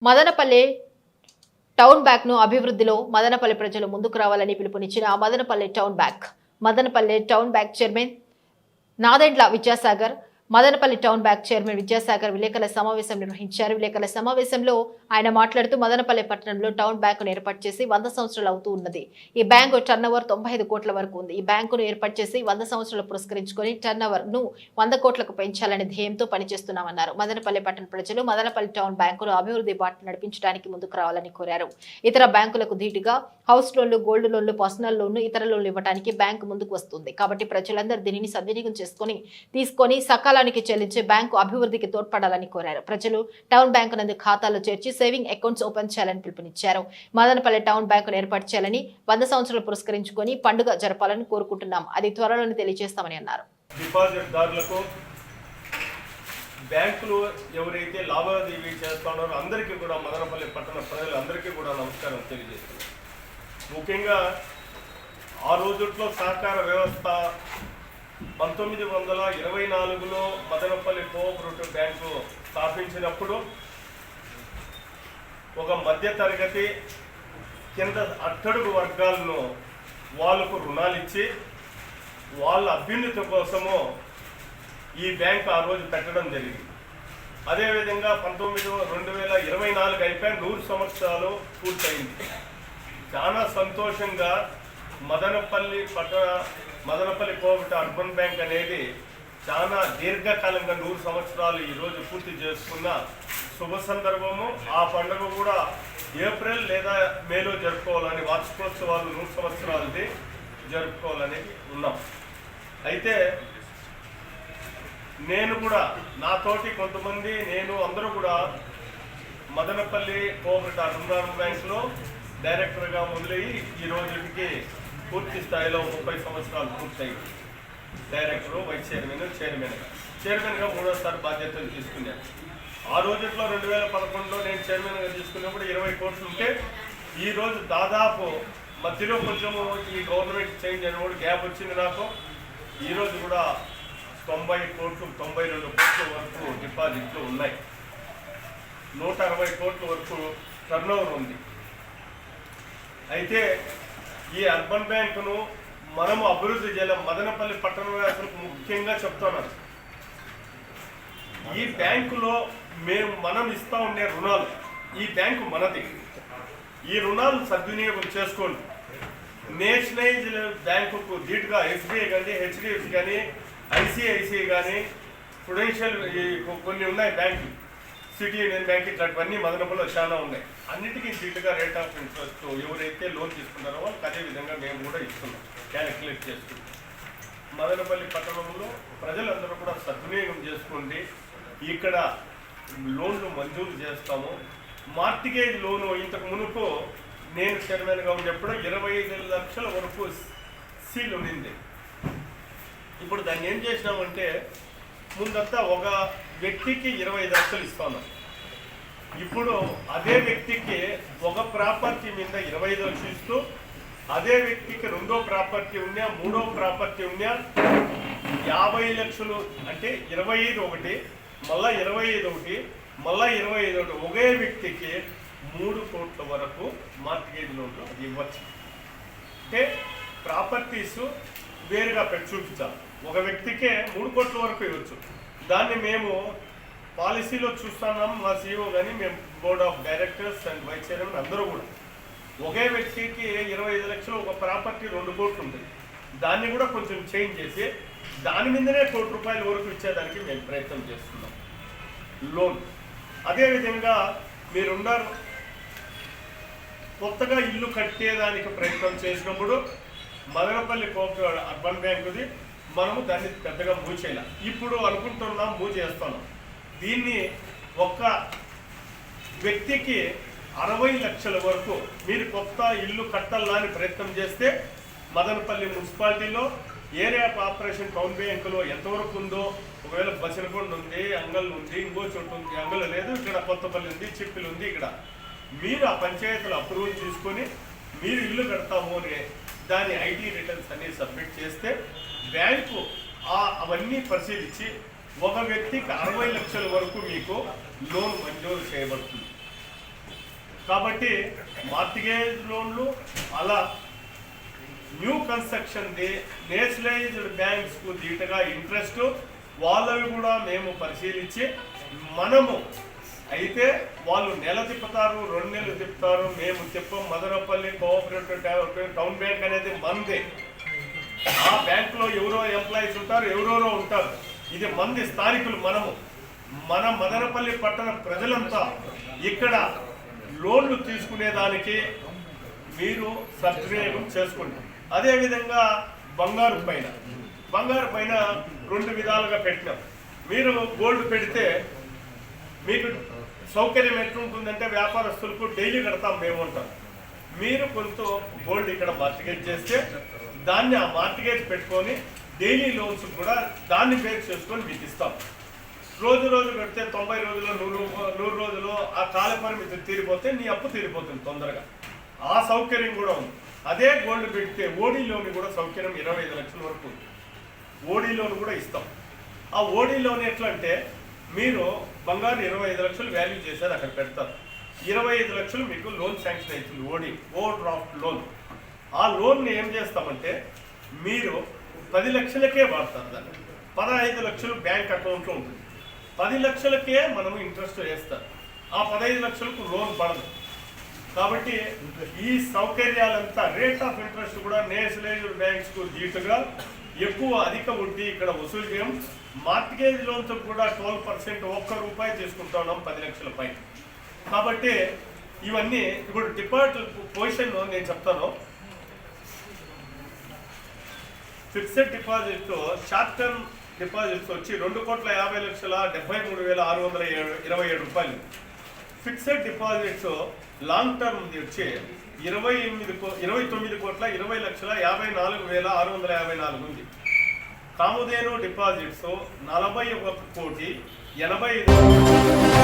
Madanapalle town బ్యాంక్ను అభివృద్ధిలో మదనపల్లె ప్రజలు ముందుకు రావాలని పిలుపునిచ్చిన Madanapalle town bank chairman Nadendla Vidyasagar Madanapalle town bank chairman Vidyasagar విలేకరుల సమావేశం నిర్వహించారు. విలేకరుల సమావేశంలో ఆయన మాట్లాడుతూ మదనపల్లి పట్టణంలో టౌన్ బ్యాంకును ఏర్పాటు చేసి 100 సంవత్సరాలు అవుతూ ఉన్నది. ఈ బ్యాంకు టర్నోవర్ 95 కోట్ల వరకు ఉంది. ఈ బ్యాంకును ఏర్పాటు చేసి 100 సంవత్సరాలు పురస్కరించుకొని టర్నోవర్ ను 100 కోట్లకు పెంచాలనే ధ్యేయంతో పనిచేస్తున్నామన్నారు. మదనపల్లి పట్టణ ప్రజలు మదనపల్లి టౌన్ బ్యాంకును అభివృద్ధి బాట నడిపించడానికి ముందుకు రావాలని కోరారు. ఇతర బ్యాంకులకు ధీటుగా హౌస్ లోన్లు, గోల్డ్ లోన్లు, పర్సనల్ లోన్లు, ఇతర లోన్లు ఇవ్వడానికి బ్యాంకు ముందుకు వస్తుంది. కాబట్టి ప్రజలందరూ దీనిని సద్వినియోగం తీసుకొని సకాలానికి చెల్లించే బ్యాంకు అభివృద్ధికి తోడ్పడాలని కోరారు. ప్రజలు టౌన్ బ్యాంకు నందు ఖాతాలో చేర్చి సేవింగ్ అకౌంట్స్ ఓపెన్ చేయాలని పిలుపునిచ్చారు. మదనపల్లి టౌన్ బ్యాంకును ఏర్పాటు చేయాలని 100 సంవత్సరాలు పురస్కరించుకొని పండుగ జరపాలని కోరుకుంటున్నాం. అది త్వరలోనే తెలియజేస్తామని అన్నారు. డిపాజిట్దారులకు బ్యాంకులు ఎవరైతే లావాదేవీ చేస్తున్నారో అందరికీ కూడా మదనపల్లి పట్టణ ప్రజలందరికీ కూడా నమస్కారం తెలియజేస్తున్నాం. ముఖ్యంగా ఆ రోజుల్లో సహకార వ్యవస్థ 1924లో మదనపల్లి కోఆపరేటివ్ బ్యాంకు స్థాపించినప్పుడు ఒక మధ్యతరగతి కింద అట్టడుగు వర్గాలను వాళ్ళకు రుణాలు ఇచ్చి వాళ్ళ అభ్యున్నతి కోసము ఈ బ్యాంకు ఆ రోజు పెట్టడం జరిగింది. అదేవిధంగా 2024 అయిపోయి 100 సంవత్సరాలు పూర్తయింది. చాలా సంతోషంగా మదనపల్లి కోఆపరేటివ్ అర్బన్ బ్యాంక్ అనేది చాలా దీర్ఘకాలంగా 100 సంవత్సరాలు ఈరోజు పూర్తి చేసుకున్న శుభ సందర్భము. ఆ పండుగ కూడా ఏప్రిల్ లేదా మేలో జరుపుకోవాలని, వార్షికోత్సవాలు 100 సంవత్సరాలది జరుపుకోవాలని ఉన్నాం. అయితే నేను కూడా నాతోటి కొంతమంది అందరూ కూడా మదనపల్లి కోఆపరేటివ్ అర్బన్ బ్యాంక్లో డైరెక్టర్గా మొదలయ్యి ఈ రోజుకి పూర్తి స్థాయిలో 30 సంవత్సరాలు పూర్తయింది. డైరెక్టరు, వైస్ చైర్మన్గా 3వ బాధ్యతలు తీసుకున్నాను. ఆ రోజుల్లో 2011లో నేను చైర్మన్గా తీసుకున్నప్పుడు 20 కోట్లు ఉంటే ఈరోజు దాదాపు మధ్యలో కొంచెము ఈ గవర్నమెంట్ చేంజ్ అయినప్పుడు గ్యాప్ వచ్చింది. నాకు ఈరోజు కూడా 90 కోట్లు 92 కోట్ల వరకు డిపాజిట్లు ఉన్నాయి. 160 కోట్ల వరకు టర్నోవర్ ఉంది. అయితే ఈ అర్బన్ బ్యాంకును మనము అభివృద్ధి చేయాలి. మదనపల్లి పట్టణ వాసులకు ముఖ్యంగా చెప్తున్నాను, ఈ బ్యాంకులో మనం ఇస్తా ఉండే రుణాలు, ఈ బ్యాంకు మనది. ఈ రుణాలు సద్వినియోగం చేసుకోండి. నేషనలైజ్డ్ బ్యాంకుకు ధీటుగా ఎస్బీఐ కానీ, హెచ్డిఎఫ్సి కానీ, ఐసిఐసిఐ కానీ, ప్రుడెన్షియల్ కొన్ని ఉన్నాయి బ్యాంకులు, సిటీ యూనియన్ బ్యాంక్, ఇట్లాంటివన్నీ మదనపల్లిలో చాలా ఉన్నాయి. అన్నిటికీ ధీటుగా రేట్ ఆఫ్ ఇంట్రెస్ట్ ఎవరైతే లోన్ తీసుకున్నారో వాళ్ళకి అదే విధంగా మేము కూడా ఇస్తున్నాం, క్యాలిక్యులేట్ చేసుకుంటాం. మదనపల్లి పట్టణంలో ప్రజలందరూ కూడా సద్వినియోగం చేసుకోండి. ఇక్కడ లోన్లు మంజూరు చేస్తాము. మార్టిగేజ్ లోను ఇంతకు మునుపు నేను చైర్మన్గా ఉన్నప్పుడు 25 లక్షల వరకు సీల్ ఉండింది. ఇప్పుడు దాన్ని ఏం చేసినామంటే ముందంతా ఒక వ్యక్తికి 25 లక్షలు ఇస్తాను. ఇప్పుడు అదే వ్యక్తికి ఒక ప్రాపర్టీ మీద 25 లక్షలు ఇస్తూ, అదే వ్యక్తికి 2వ ప్రాపర్టీ ఉన్నా, 3వ ప్రాపర్టీ ఉన్నా 50 లక్షలు, అంటే 25 ఒకటి, మళ్ళా 25 ఒకటి, మళ్ళా 25 ఒకటి, ఒకే వ్యక్తికి 3 కోట్ల వరకు మార్టిగేజ్ లోన్లు ఇవ్వచ్చు. అంటే ప్రాపర్టీస్ వేరుగా పెట్టి చూపించాలి. ఒక వ్యక్తికే 3 కోట్ల వరకు ఇవ్వచ్చు. దాన్ని మేము పాలసీలో చూస్తున్నాం. మా సిఇఓ కానీ, మేము board of directors and vice chairman అందరూ కూడా ఒకే వ్యక్తికి 25 లక్షలు, ఒక ప్రాపర్టీ 2 కోట్లు ఉంటుంది. దాన్ని కూడా కొంచెం చేంజ్ చేసి దాని మీదనే 1 కోటి రూపాయల వరకు ఇచ్చేదానికి మేము ప్రయత్నం చేస్తున్నాం లోన్. అదేవిధంగా మీరున్నారు కొత్తగా ఇల్లు కట్టేదానికి ప్రయత్నం చేసినప్పుడు మదనపల్లి కోఆపరేటివ్ అర్బన్ బ్యాంకుది మనము దాన్ని పెద్దగా మూవ్ చేయాలి. ఇప్పుడు అనుకుంటున్నాం, మూవ్ చేస్తున్నాం. దీన్ని ఒక్క వ్యక్తికి 60 లక్షల వరకు మీరు కొత్త ఇల్లు కట్టాలని ప్రయత్నం చేస్తే మదనపల్లి మున్సిపాలిటీలో ఏరియా ఆఫ్ ఆపరేషన్ టౌన్ బ్యాంకులో ఎంతవరకు ఉందో, ఒకవేళ బసినకొండ ఉంది, అంగల్ ఉంది, ఇంకో చోటు ఉంది, అంగల్ లేదు, ఇక్కడ కొత్తపల్లి ఉంది, చిప్పిలు ఉంది, ఇక్కడ మీరు ఆ పంచాయతీలు అప్రూవల్ తీసుకొని మీరు ఇల్లు కడతాము అని దాని ఐటీ రిటర్న్స్ అన్ని సబ్మిట్ చేస్తే బ్యాంకు అవన్నీ పరిశీలించి ఒక వ్యక్తికి 60 లక్షల వరకు మీకు లోన్ మంజూరు చేయబడుతుంది. కాబట్టి మార్టిగేజ్ లోన్లు అలా న్యూ కన్స్ట్రక్షన్ది నేషనలైజ్డ్ బ్యాంక్స్కు దీటుగా ఇంట్రెస్ట్ వాళ్ళవి కూడా మేము పరిశీలించి మనము అయితే వాళ్ళు నెల తిప్పుతారు 2 నెలలు తిప్పుతారు మేము తిప్పం. మదనపల్లి కోఆపరేటివ్ టౌన్ బ్యాంక్ అనేది మందే. ఆ బ్యాంకులో ఎవరో ఎంప్లాయీస్ ఉంటారు, ఎవరెవరో ఉంటారు. ఇది మంది స్థానికులు. మన మదనపల్లి పట్టణ ప్రజలంతా ఇక్కడ లోన్లు తీసుకునేదానికి మీరు సద్వినియోగం చేసుకోండి. అదేవిధంగా బంగారు పైన 2 విధాలుగా పెట్టినాం. మీరు గోల్డ్ పెడితే మీకు సౌకర్యం ఎట్లుంటుందంటే వ్యాపారస్తులకు డైలీ కడతాం మేము ఉంటాం. మీరు కొంత గోల్డ్ ఇక్కడ మార్టిగేజ్ చేస్తే దాన్ని ఆ మార్టిగేజ్ పెట్టుకొని డైలీ లోన్స్ కూడా దాన్ని బేస్ చేసుకొని మీకు ఇస్తాం. రోజు కడితే 90 రోజుల్లో 100 రోజులు ఆ కాల పరిమితి తీరిపోతే నీ అప్పు తీరిపోతుంది తొందరగా. ఆ సౌకర్యం కూడా ఉంది. అదే గోల్డ్ పెడితే ఓడీ లోన్ కూడా సౌకర్యం 25 లక్షల వరకు ఉంది. ఓడీ లోన్ కూడా ఇస్తాం. ఆ ఓడీ లోన్ ఎట్లా అంటే మీరు బంగారు 25 లక్షలు వాల్యూ చేశారు అక్కడ పెడతారు. 25 లక్షలు మీకు లోన్ శాంక్షన్ అవుతుంది. Over draft loan. ఆ లోన్ని ఏం చేస్తామంటే మీరు 10 లక్షలకే వాడతారు. దాన్ని 15 లక్షలు బ్యాంక్ అకౌంట్లో ఉంటుంది. 10 లక్షలకే మనం ఇంట్రెస్ట్ వేస్తారు. ఆ 15 లక్షలకు లోన్ పడదు. కాబట్టి ఈ సౌకర్యాలంతా రేట్ ఆఫ్ ఇంట్రెస్ట్ కూడా నేషనలైజ్డ్ బ్యాంక్స్కు దీటుగా అధిక వడ్డీ ఇక్కడ వసూలు చేయం. మార్టిగేజ్ లోన్స్ కూడా 12% ₹1 తీసుకుంటున్నాం 10 లక్షల పైన. కాబట్టి ఇవన్నీ ఇప్పుడు డిపాజిట్ పొజిషన్ నేను చెప్తాను. Fixed deposit short term deposits వచ్చి ₹2,50,73,627. ఫిక్స్డ్ డిపాజిట్స్ లాంగ్ టర్మ్ వచ్చి 29,20,20,54,654 ఉంది. కాముదేను డిపాజిట్స్ 41,80,85,000.